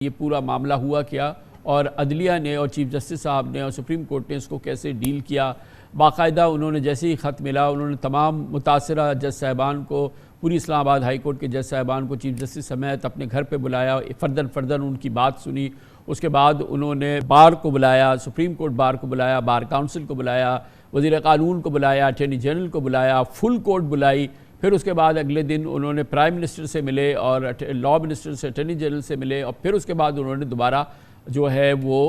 ये पूरा मामला हुआ क्या और अदलिया ने और चीफ जस्टिस साहब ने और सुप्रीम कोर्ट ने इसको कैसे डील किया। बाकायदा उन्होंने जैसे ही ख़त मिला उन्होंने तमाम मुतासरा जज साहिबान को, पूरी इस्लामाबाद हाई कोर्ट के जज साहिबान को चीफ जस्टिस समेत अपने घर पे बुलाया, फ़र्दन उनकी बात सुनी। उसके बाद उन्होंने बार को बुलाया, सुप्रीम कोर्ट बार को बुलाया, बार काउंसिल को बुलाया, वज़ीर क़ानून को बुलाया, अटॉर्नी जनरल को बुलाया, फुल कोर्ट बुलाई। फिर उसके बाद अगले दिन उन्होंने प्राइम मिनिस्टर से मिले और लॉ मिनिस्टर से, अटॉर्नी जनरल से मिले और फिर उसके बाद उन्होंने दोबारा जो है वो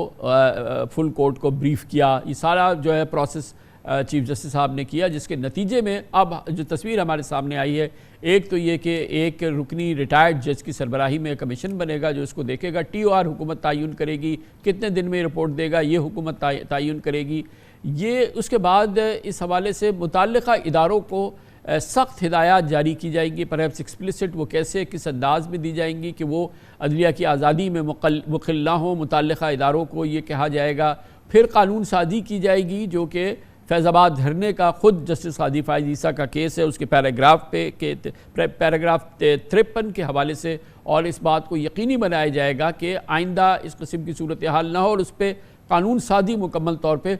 फुल कोर्ट को ब्रीफ किया। ये सारा जो है प्रोसेस चीफ जस्टिस साहब ने किया, जिसके नतीजे में अब जो तस्वीर हमारे सामने आई है, एक तो ये कि एक रुकनी रिटायर्ड जज की सरबराही में कमीशन बनेगा जो इसको देखेगा। TOR हुकूमत तयन करेगी, कितने दिन में रिपोर्ट देगा ये हुकूमत तयन करेगी। ये उसके बाद इस हवाले से मुतल्लिका इदारों को सख्त हिदायत जारी की जाएंगी, परहैप्स एक्सप्लिसिट वो कैसे किस अंदाज में दी जाएंगी कि वो अदलिया की आज़ादी में मुखिल ना हो। मुतल्लिका इदारों को ये कहा जाएगा। फिर कानून साजी की जाएगी जो कि फैज़ाबाद धरने का ख़ुद जस्टिस कादी फ़ाइज़ ईसा का केस है, उसके पैराग्राफ पैराग्राफ 53 के हवाले से, और इस बात को यकीनी बनाया जाएगा कि आइंदा इस किस्म की सूरत हाल ना हो और उस पर कानून साजी मुकम्मल तौर पर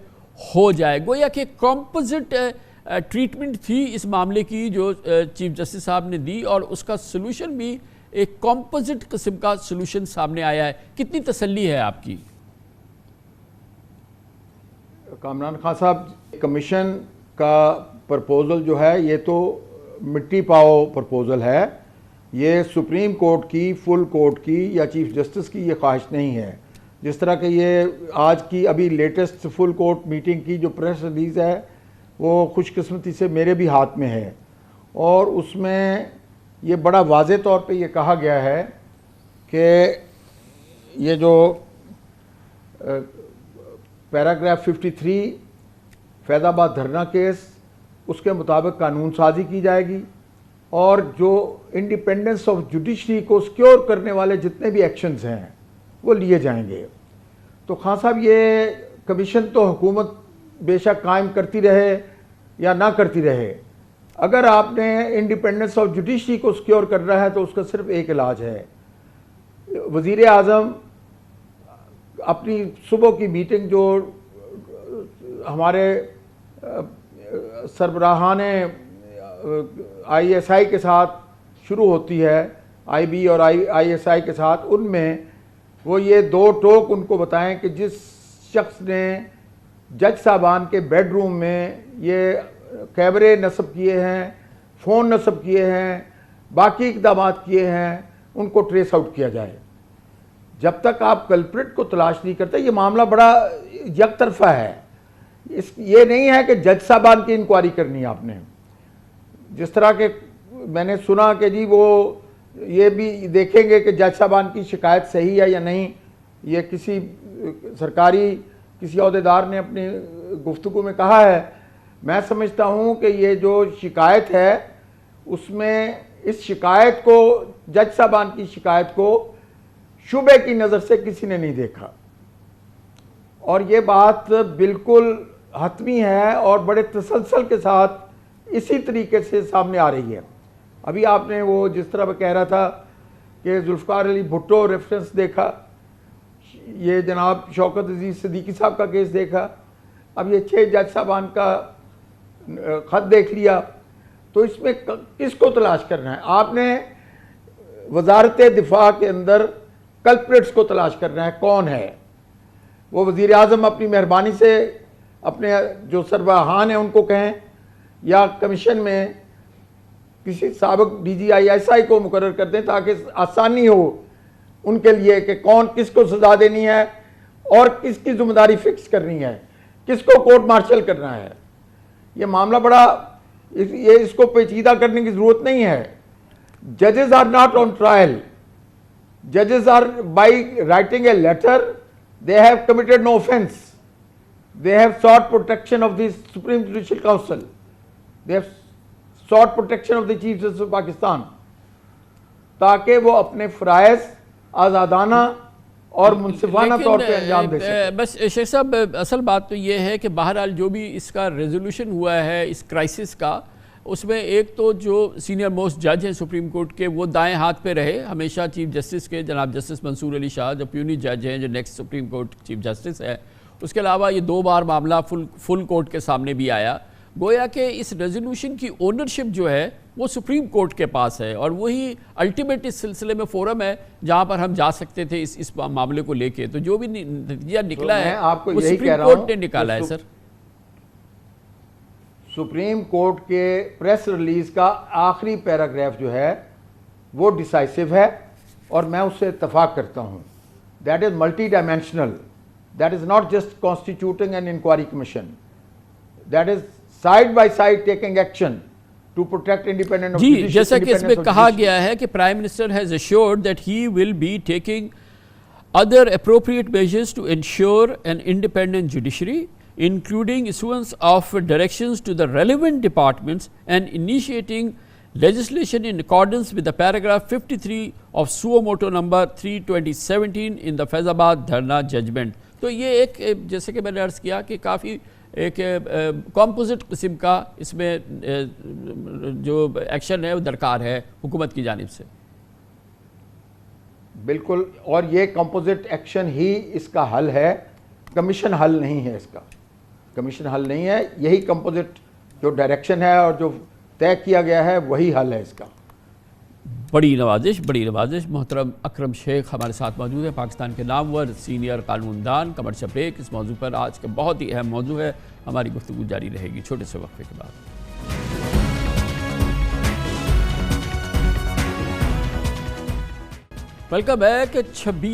हो जाए। गोया कि कॉम्पोजिट ट्रीटमेंट थी इस मामले की जो चीफ जस्टिस साहब ने दी और उसका सलूशन भी एक कॉम्पोजिट किस्म का सलूशन सामने आया है। कितनी तसल्ली है आपकी? कामरान खान साहब, कमीशन का प्रपोज़ल जो है ये तो मिट्टी पाओ प्रपोज़ल है। ये सुप्रीम कोर्ट की, फुल कोर्ट की या चीफ जस्टिस की ये ख्वाहिश नहीं है। जिस तरह के ये आज की अभी लेटेस्ट फुल कोर्ट मीटिंग की जो प्रेस रिलीज़ है वो खुशकिस्मती से मेरे भी हाथ में है और उसमें ये बड़ा वाज़े तौर पे ये कहा गया है कि ये जो पैराग्राफ 53 फैज़ाबाद धरना केस, उसके मुताबिक कानून साजी की जाएगी और जो इंडिपेंडेंस ऑफ जुडिशरी को सिक्योर करने वाले जितने भी एक्शंस हैं वो लिए जाएंगे। तो खान साहब, ये कमीशन तो हुकूमत बेशक कायम करती रहे या ना करती रहे, अगर आपने इंडिपेंडेंस ऑफ जुडिशरी को सिक्योर करना है तो उसका सिर्फ एक इलाज है। वज़ीर आज़म अपनी सुबह की मीटिंग जो हमारे सरबराहान ISI के साथ शुरू होती है, IB और ISI के साथ, उनमें वो ये दो टोक उनको बताएं कि जिस शख्स ने जज साहबान के बेडरूम में ये कैमरे नस्ब किए हैं, फ़ोन नस्ब किए हैं, बाकी इक़दाम किए हैं, उनको ट्रेस आउट किया जाए। जब तक आप कल्प्रिट को तलाश नहीं करते, ये मामला बड़ा एक तरफा है। ये नहीं है कि जज साहबान की इंक्वायरी करनी है आपने। जिस तरह के मैंने सुना कि जी वो ये भी देखेंगे कि जज साहबान की शिकायत सही है या नहीं। ये किसी सरकारी किसी अहदेदार ने अपनी गुफ्तगू में कहा है। मैं समझता हूँ कि ये जो शिकायत है उसमें इस शिकायत को, जज साहबान की शिकायत को शुबे की नज़र से किसी ने नहीं देखा और ये बात बिल्कुल हतमी है और बड़े तसलसल के साथ इसी तरीके से सामने आ रही है। अभी आपने वो जिस तरह मैं कह रहा था कि जुल्फ़िकार अली भुट्टो रेफरेंस देखा, ये जनाब शौकत अजीज़ सिद्दीकी साहब का केस देखा, अब ये 6 जज साहबान का ख़त देख लिया, तो इसमें किसको तलाश करना है? आपने वजारत दिफा के अंदर कल्प्रिट्स को तलाश करना है। कौन है वो? वज़ीर आज़म अपनी मेहरबानी से अपने जो सरबराहान हैं उनको कहें या कमीशन में किसी साबिक DG ISI को मुकर्रर कर दें ताकि आसानी हो उनके लिए कि कौन किसको सजा देनी है और किसकी जिम्मेदारी फिक्स करनी है, किसको कोर्ट मार्शल करना है। ये मामला बड़ा, ये इसको पेचीदा करने की ज़रूरत नहीं है। जजेस आर नॉट ऑन ट्रायल। जजेस are by writing a letter they have committed no offence, they have sought protection of the Supreme Judicial Council, they have sought protection of the Chief Justice of Pakistan, ताकि वो अपने फ़राइज़ आज़ादाना और मुनसिफाना तौर पे अंजाम दे सकें। बस शेख साहब, असल बात तो ये है कि बहरहाल जो भी इसका रेजोल्यूशन हुआ है इस क्राइसिस का, उसमें एक तो जो सीनियर मोस्ट जज हैं सुप्रीम कोर्ट के, वो दाएं हाथ पे रहे हमेशा चीफ जस्टिस के, जनाब जस्टिस मंसूर अली शाह जो प्यूनी जज हैं, जो next supreme court chief justice है। उसके अलावा ये 2 बार मामला फुल कोर्ट के सामने भी आया। गोया कि इस रेजोल्यूशन की ओनरशिप जो है वो सुप्रीम कोर्ट के पास है, और वही अल्टीमेट इस सिलसिले में फोरम है जहां पर हम जा सकते थे इस मामले को लेके। तो जो भी नतीजा निकला है आपको वो यही सुप्रीम कह रहा कोर्ट ने निकाला है। सर, सुप्रीम कोर्ट के प्रेस रिलीज का आखिरी पैराग्राफ जो है वो डिसाइसिव है, और मैं उससे इत्तफाक करता हूँ। That is multi dimensional, that is not just constituting an inquiry commission, that is side by side taking action to protect independent. जी, जैसा कि इसमें कहा गया है कि prime minister has assured that he will be taking other appropriate measures to ensure an independent judiciary, including issuance of directions to the relevant departments and initiating legislation in accordance with the paragraph 53 of suo motu number 3/2017 in the Faizabad Dharna judgment। तो ये एक, जैसे कि मैंने अर्ज़ किया कि काफ़ी एक कॉम्पोजिट किस्म का इसमें जो एक्शन है वो दरकार है हुकूमत की जानिब से। बिल्कुल, और ये कंपोजिट एक्शन ही इसका हल है, कमीशन हल नहीं है। इसका कमीशन हल नहीं है, यही कंपोजिट जो डायरेक्शन है और जो तय किया गया है वही हल है इसका। बड़ी नवाजिश। मोहतरम अकरम शेख हमारे साथ मौजूद है, पाकिस्तान के नामवर सीनियर कानूनदान। कमर्शियल ब्रेक इस मौजू पर आज का बहुत ही अहम मौजू है, हमारी गुफ्तगू जारी रहेगी छोटे से वक्फे के बाद। Welcome back. 26